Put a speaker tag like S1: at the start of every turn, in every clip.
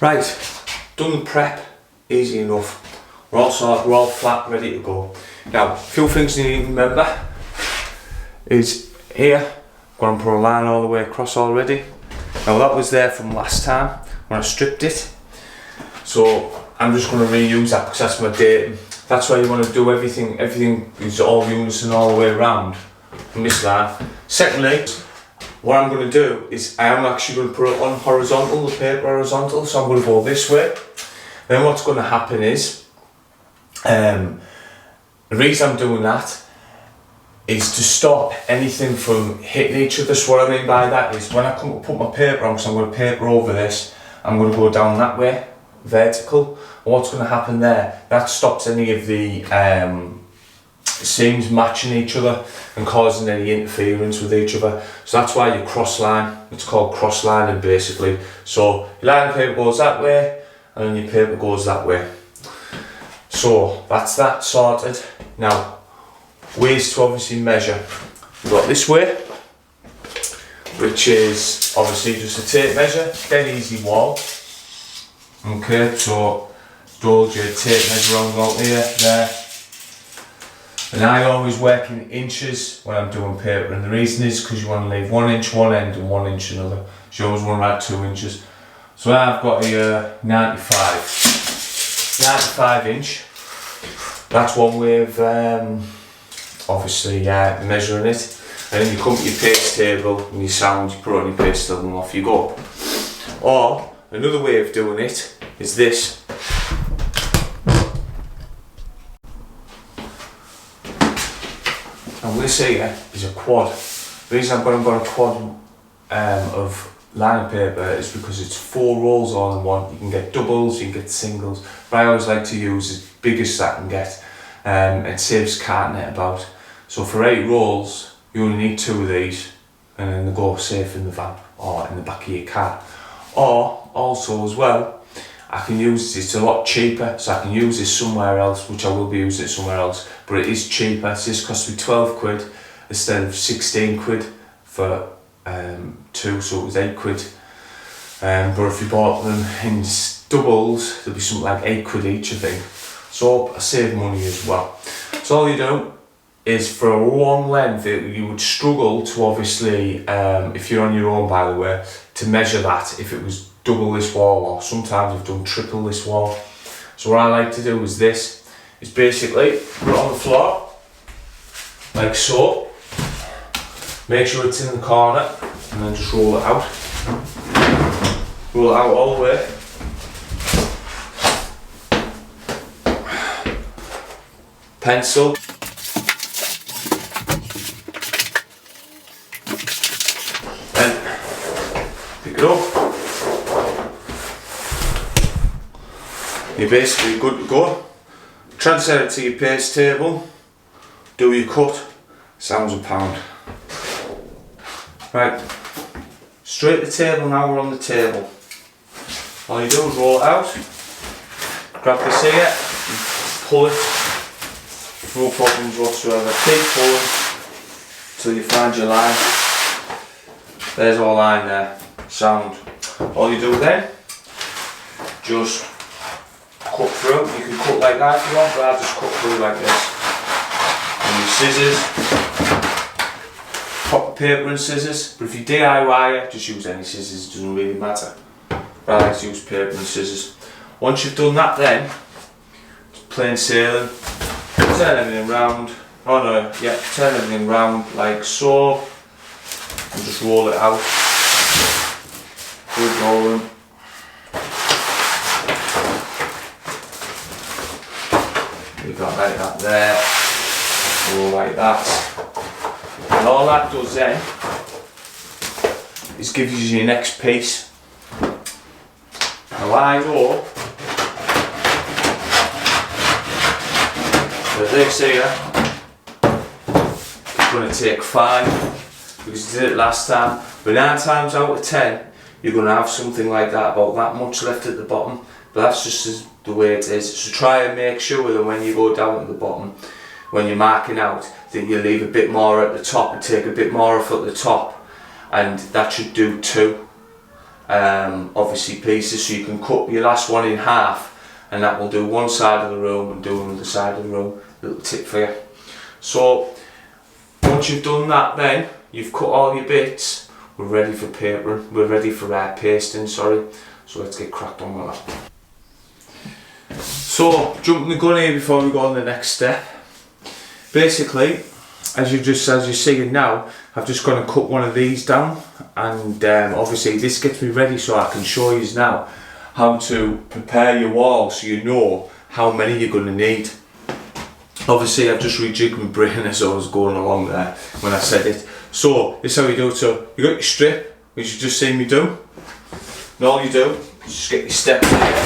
S1: Right, done the prep, easy enough. We're all flat, ready to go. Now, a few things you need to remember is here, going to put a line all the way across already. Now that was there from last time when I stripped it. So I'm just going to reuse that because that's my dating. That's why you want to do everything is all unison all the way around from this line. Secondly, what I'm going to do is I am actually going to put it on horizontal, the paper horizontal, so I'm going to go this way. Then what's going to happen is, the reason I'm doing that is to stop anything from hitting each other. So what I mean by that is when I come to put my paper on, because I'm going to paper over this, I'm going to go down that way, vertical. And what's going to happen there, that stops any of the seams matching each other and causing any interference with each other. So that's why you cross line. It's called cross lining basically. So your line of paper goes that way and then your paper goes that way. So that's that sorted. Now, ways to obviously measure. We've got this way, which is obviously just a tape measure, dead easy wall. Okay, so hold your tape measure on out here, there. And I always work in inches when I'm doing paper, and the reason is because you want to leave 1 inch one end and 1 inch another. So you always want to add 2 inches. So I've got here 95 inch. That's one way of obviously measuring it. And then you come to your paste table and your sound, you put it on your paste table and off you go. Or another way of doing it is this. And this here is a quad. The reason I've got a quad of line paper is because it's 4 rolls all in one. You can get doubles, you can get singles, but I always like to use as big as I can get. It saves carting it about. So for 8 rolls, you only need 2 of these, and then they go safe in the van or in the back of your car. Or also as well, I can use this, it's a lot cheaper, so I can use this somewhere else, which I will be using it somewhere else, but it is cheaper. So this cost me 12 quid instead of 16 quid for 2, so it was 8 quid. But if you bought them in doubles, there'd be something like 8 quid each, I think. So I save money as well. So all you do is for a long length, you would struggle to obviously, if you're on your own by the way, to measure that if it was double this wall, or sometimes I've done triple this wall. So what I like to do is this, is basically put it on the floor, like so, make sure it's in the corner, and then just roll it out. Roll it out all the way. Pencil. Then pick it up. You're basically good to go. Transfer it to your paste table. Do your cut. Sounds a pound. Right. Straight to the table now, we're on the table. All you do is roll it out. Grab this here and pull it. No problems whatsoever. Keep pulling till you find your line. There's our line there. Sound. All you do then, just cut through. You can cut like that if you want, but I just cut through like this. And your scissors. Pop the paper and scissors. But if you DIY it, just use any scissors. It doesn't really matter. But I like to use paper and scissors. Once you've done that, then it's plain sailing. Turn everything round. Turn everything round like so, and just roll it out. Good rolling. We've got like that there, roll like that. And all that does then is gives you your next piece. Now I know that this here is going to take 5 because you did it last time, but 9 times out of 10 you're going to have something like that, about that much left at the bottom, but that's just the way it is. So try and make sure that when you go down at the bottom, when you're marking out, that you leave a bit more at the top and take a bit more off at the top, and that should do 2. obviously pieces, so you can cut your last one in half, and that will do one side of the room and do another side of the room. Little tip for you. So once you've done that, then you've cut all your bits, we're ready for paper, we're ready for pasting, sorry. So let's get cracked on with that. So jumping the gun here before we go on to the next step. Basically, as you're seeing now, I've just gone to cut one of these down, and obviously this gets me ready so I can show you now how to prepare your wall so you know how many you're going to need. Obviously I've just rejigged my brain as I was going along there when I said it. So this is how you do it. So you got your strip, which you just seen me do, and all you do is just get your steps here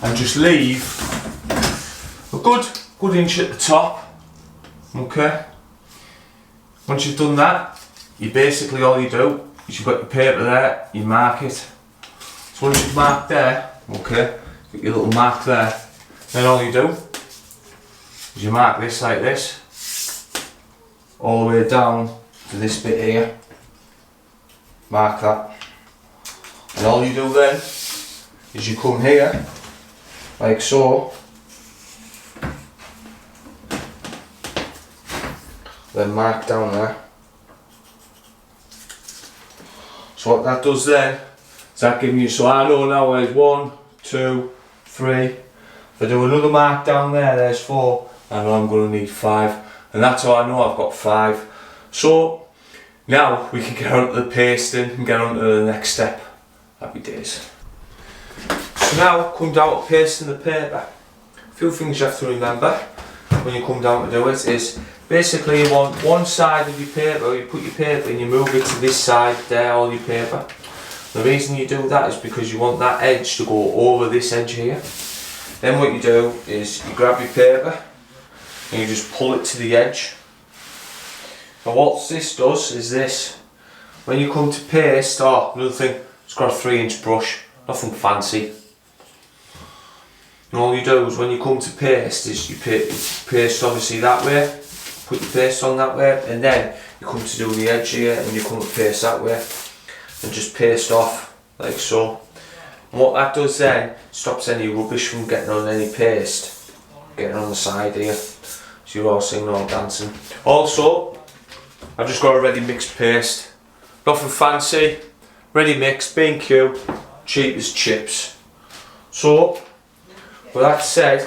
S1: and just leave a good inch at the top. Okay, once you've done that, you basically, all you do is you've got your paper there, you mark it. So once you've marked there, okay, got your little mark there, then all you do is you mark this like this, all the way down to this bit here, mark that, and all you do then is you come here, like so, then mark down there. So what that does then is that gives me, so I know now there's 1, 2, 3. If I do another mark down there, there's 4. I know I'm going to need 5, and that's how I know I've got 5. So now we can get on to the pasting and get on to the next step. Happy days. So now come down to pasting the paper. A few things you have to remember when you come down to do it is basically you want one side of your paper, you put your paper and you move it to this side there, all your paper. The reason you do that is because you want that edge to go over this edge here. Then what you do is you grab your paper and you just pull it to the edge. And what this does is this, when you come to paste, another thing, it's got a 3-inch brush, nothing fancy. And all you do is when you come to paste is you paste obviously that way, put your paste on that way, and then you come to do the edge here and you come to paste that way and just paste off like so. And what that does then, stops any rubbish from getting on any paste, getting on the side here, so you're all singing, all dancing. Also, I've just got a ready mixed paste, nothing fancy, ready mixed, B&Q, cheap as chips. So with that said,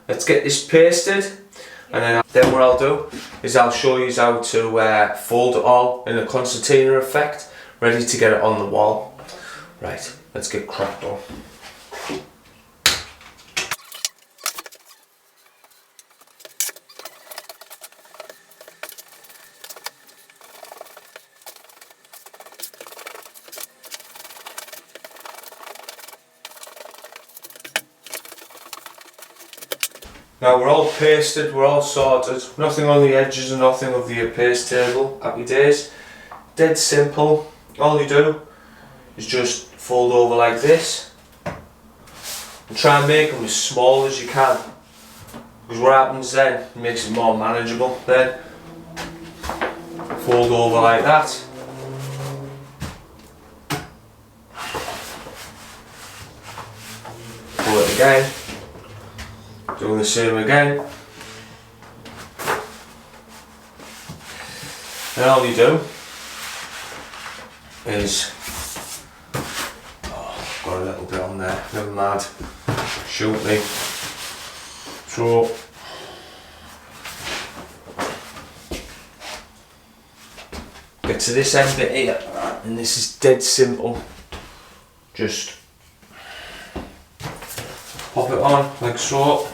S1: let's get this pasted, and then what I'll do is I'll show you how to fold it all in a concertina effect, ready to get it on the wall. Right, let's get cracked on. Now we're all pasted, we're all sorted, nothing on the edges and nothing of the paste table, happy days. Dead simple, all you do is just fold over like this and try and make them as small as you can, because what happens then, it makes it more manageable. Then fold over like that, pull it again, doing the same again, and all you do is, got a little bit on there, never mind, shoot me. So get to this end bit here, and this is dead simple, just pop it on like so.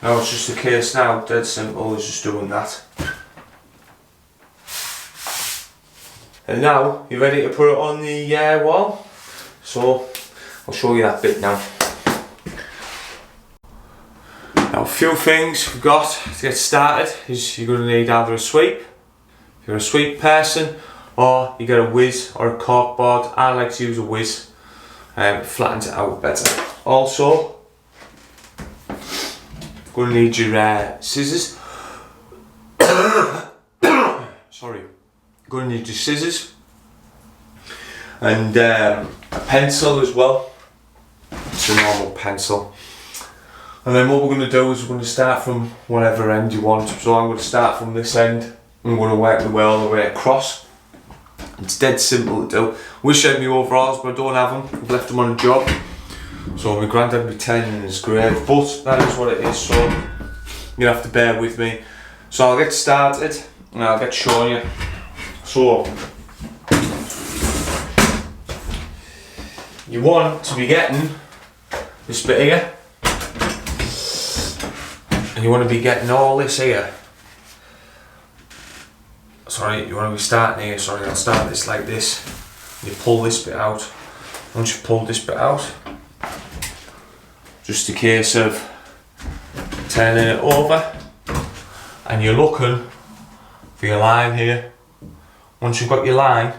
S1: Now it's just a case now, dead simple, is just doing that. And now you're ready to put it on the wall. So I'll show you that bit now. Now a few things we've got to get started is you're going to need either a sweep, if you're a sweep person, or you get a whiz or a cork board. I like to use a whiz, it flattens it out better. Also, going to need your scissors. Sorry, going to need your scissors and a pencil as well. It's a normal pencil. And then what we're going to do is we're going to start from whatever end you want. So I'm going to start from this end and I'm going to work my way all the way across. It's dead simple to do. Wish I had my overalls, but I don't have them. I've left them on a job. So my granddad will be telling in his grave, but that is what it is, so you have to bear with me. So I'll get started and I'll get showing you. So you want to be getting this bit here, and you want to be getting all this here. Sorry, you want to be starting here. Sorry, I'll start this like this. You pull this bit out. Once you've pulled this bit out, just a case of turning it over, and you're looking for your line here. Once you've got your line,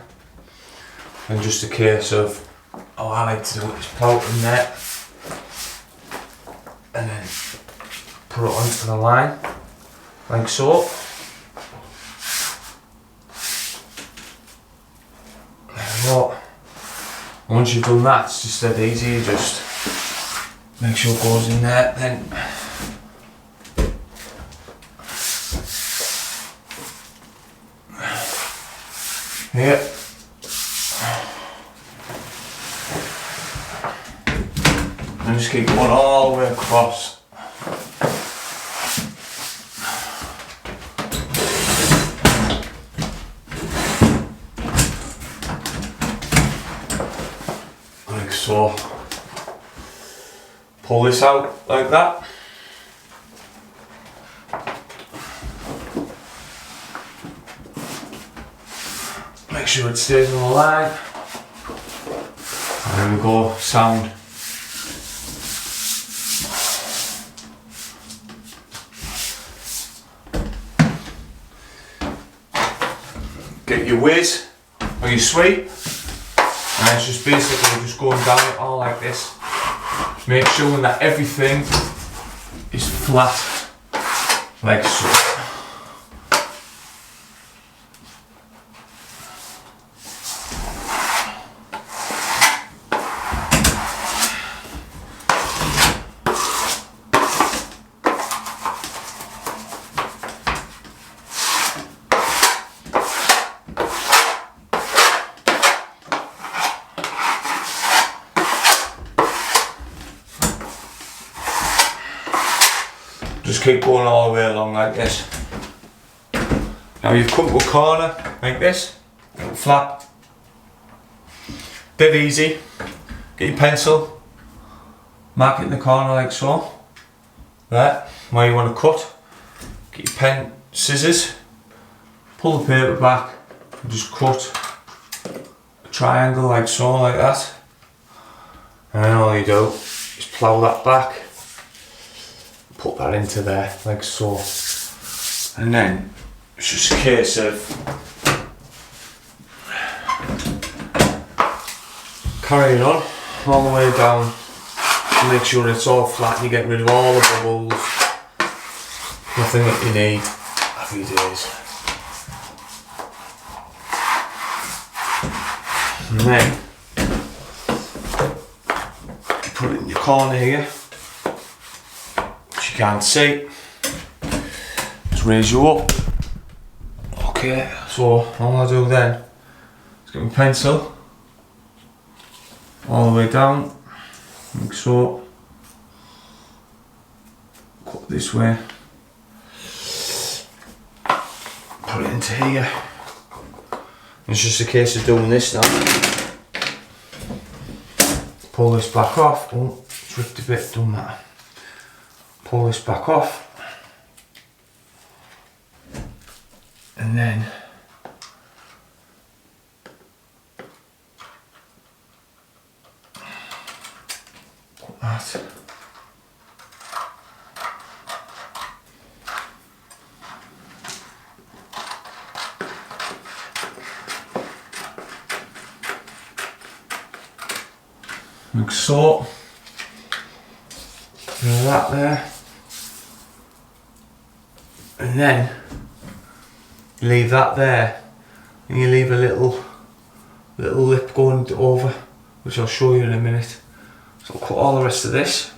S1: then just a case of, oh, I like to do it, is pull it in there, and then put it onto the line, like so. Once you've done that, it's just that easy. You just make sure it goes in there, then here. And just keep going all the way across. So, pull this out like that. Make sure it stays on the line. And there we go, sound. Get your whiz or your sweep. And it's just basically just going down it all like this. Make sure that everything is flat, like so. Just keep going all the way along like this. Now you've come to a corner like this, little flap. Dead easy. Get your pencil, mark it in the corner like so. There, where you want to cut. Get your pen, scissors, pull the paper back, and just cut a triangle like so, like that. And then all you do is plough that back. Put that into there, like so. And then it's just a case of carrying on all the way down to make sure it's all flat and you get rid of all the bubbles. Nothing that you need. Happy days. And then you put it in your corner here. You can't see. Just raise you up. Okay, so all I do then is get my pencil all the way down, like so. Cut this way. Put it into here. It's just a case of doing this now. Pull this back off. Oh, it's ripped a bit, done that. Pull this back off, and then put that. like so. That there. And then you leave that there, and you leave a little lip going over, which I'll show you in a minute. So I'll cut all the rest of this,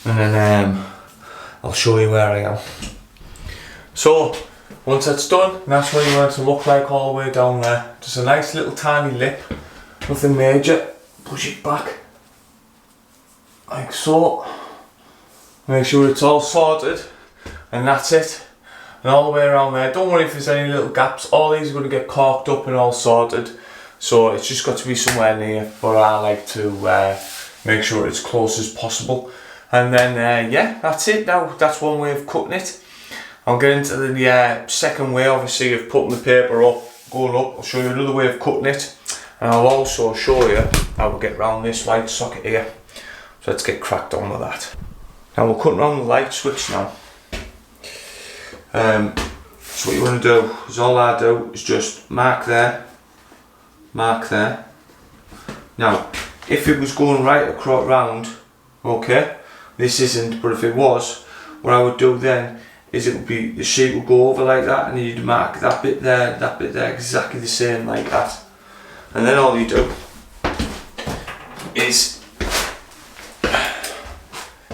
S1: and then I'll show you where I am. So once that's done, that's what you want it to look like all the way down there. Just a nice little tiny lip, nothing major. Push it back like so. Make sure it's all sorted, and that's it. And all the way around there, don't worry if there's any little gaps, all these are going to get caulked up and all sorted. So it's just got to be somewhere near, but I like to make sure it's close as possible. And then yeah, that's it now. That's one way of cutting it. I'll get into the second way, obviously, of putting the paper up, going up. I'll show you another way of cutting it. And I'll also show you how we get round this light socket here. So let's get cracked on with that. Now we're cutting around the light switch now. So what you want to do is, all I do is just mark there, mark there. Now, if it was going right across round, okay, this isn't, but if it was, what I would do then is it would be, the sheet would go over like that, and you'd mark that bit there, exactly the same like that. And then all you do is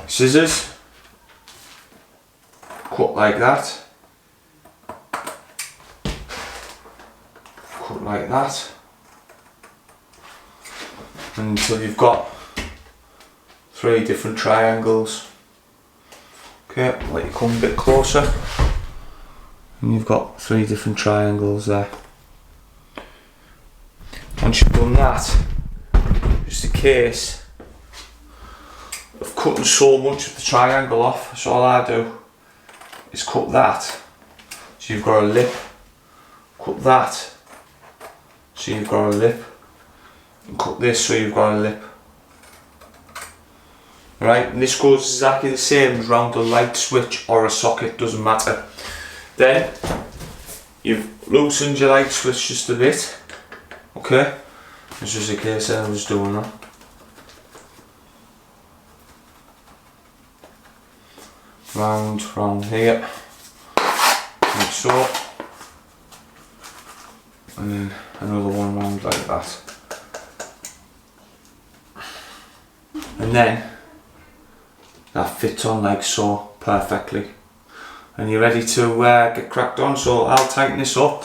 S1: scissors, cut like that, cut like that, until you've got 3 different triangles. Okay, let you come a bit closer, and you've got 3 different triangles there. Once you've done that, just a case of cutting so much of the triangle off. So all I do is cut that, so you've got a lip, cut that, so you've got a lip, and cut this so you've got a lip. Right, and this goes exactly the same as round a light switch or a socket, doesn't matter. Then you've loosened your light switch just a bit, okay? It's just a case that I was doing that. Round here, like so, and then another one round like that. And then that fits on like so perfectly, and you're ready to get cracked on. So I'll tighten this up,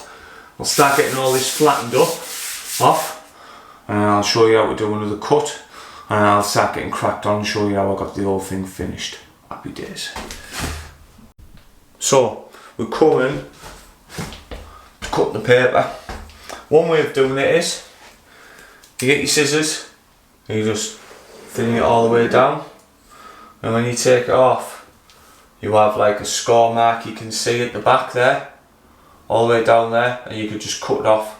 S1: I'll start getting all this flattened up off, and I'll show you how to do another cut, and I'll start getting cracked on and show you how I got the whole thing finished. Happy days. So we're coming to cut the paper. One way of doing it is you get your scissors and you just thin it all the way down, and when you take it off you have like a score mark you can see at the back there, all the way down there, and you could just cut it off.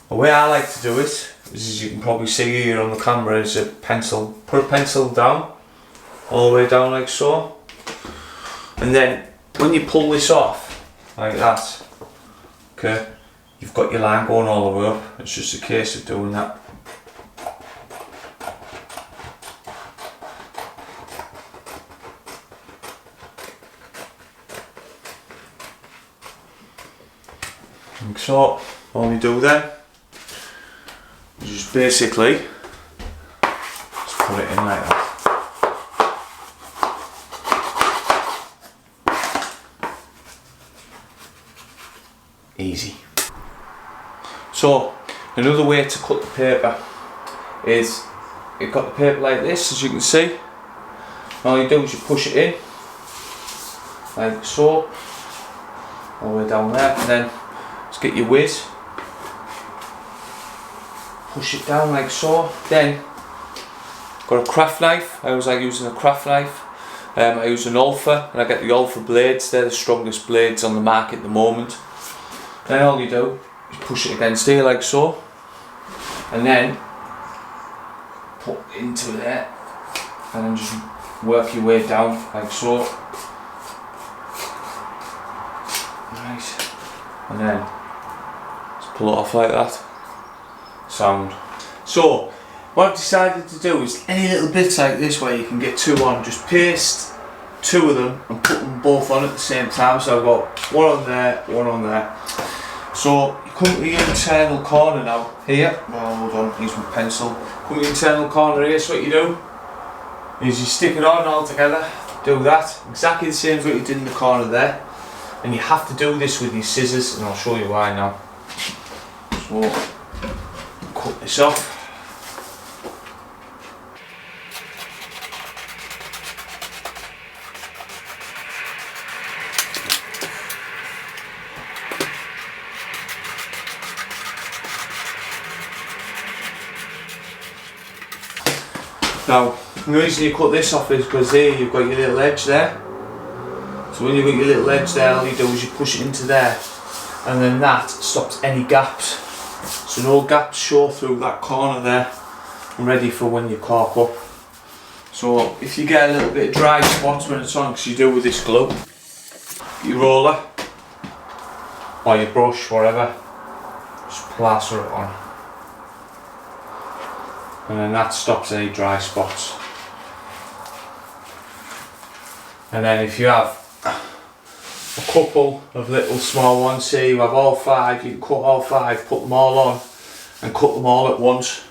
S1: The way I like to do it is, as you can probably see here on the camera, is a pencil. Put a pencil down, all the way down like so, and then when you pull this off like that, okay, you've got your line going all the way up. It's just a case of doing that. Like so. All you do then is just basically just put it in like that. Easy. So another way to cut the paper is, you've got the paper like this, as you can see. All you do is you push it in like so, all the way down there, and then just get your whiz, push it down like so. Then got a craft knife. I always like using a craft knife. I use an Alpha, and I get the Alpha blades. They're the strongest blades on the market at the moment. Then all you do is push it against here like so, and then put into there, and then just work your way down like so. Right, and then just pull it off like that. Sound. So what I've decided to do is any little bits like this where you can get two on, just paste two of them and put them both on at the same time. So I've got one on there, one on there. So you come to the internal corner now here. Well, hold on, use my pencil. Come to the internal corner here. So what you do is you stick it on all together. Do that exactly the same as what you did in the corner there, and you have to do this with your scissors, and I'll show you why now. So cut this off. Now, the reason you cut this off is because here you've got your little edge there. So when you've got your little edge there, all you do is you push it into there, and then that stops any gaps. So no gaps show through that corner there, and ready for when you cork up. So if you get a little bit of dry spots when it's on, because you do with this glue, your roller or your brush, whatever, just plaster it on. And then that stops any dry spots. And then if you have a couple of little small ones, say you have all five, you can cut all five, put them all on and cut them all at once,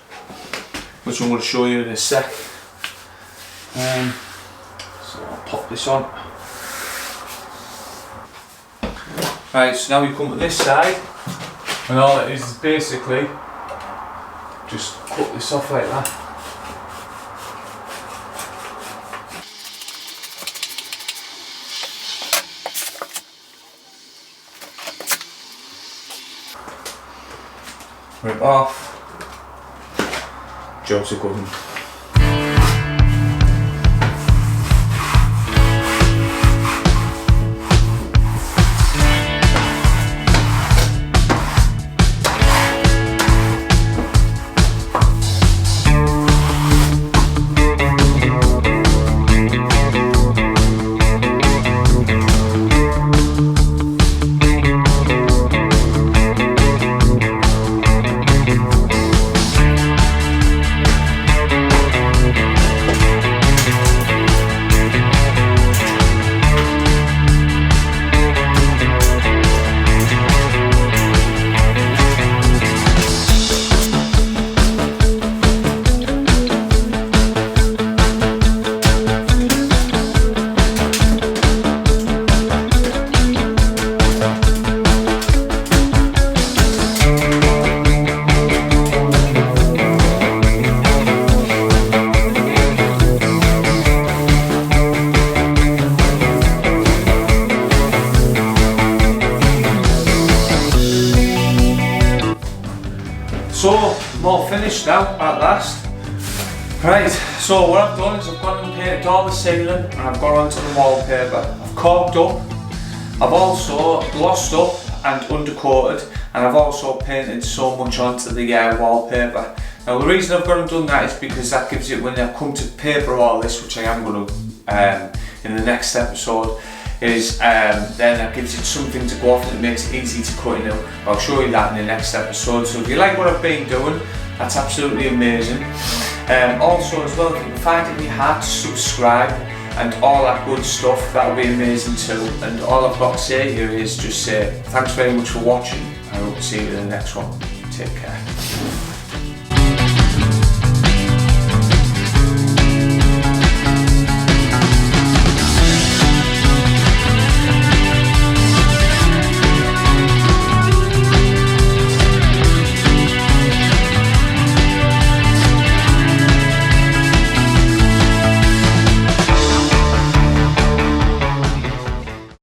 S1: which I'm going to show you in a sec. So I'll pop this on. Right, so now we come to this side, and all it is basically just cut this off like that. Rip off. Job's a good one. So, I'm all finished now, at last. Right, so what I've done is I've gone and painted all the ceiling and I've gone onto the wallpaper. I've caulked up, I've also glossed up and undercoated, and I've also painted so much onto the wallpaper. Now the reason I've gone and done that is because that gives it, when I come to paper all this, which I am going to in the next episode, is then that gives it something to go off and it makes it easy to cut in. I'll show you that in the next episode. So if you like what I've been doing, that's absolutely amazing. Also as well, if you can find it in your heart to subscribe and all that good stuff, that would be amazing too. And all I've got to say here is just say thanks very much for watching. I hope to see you in the next one. Take care.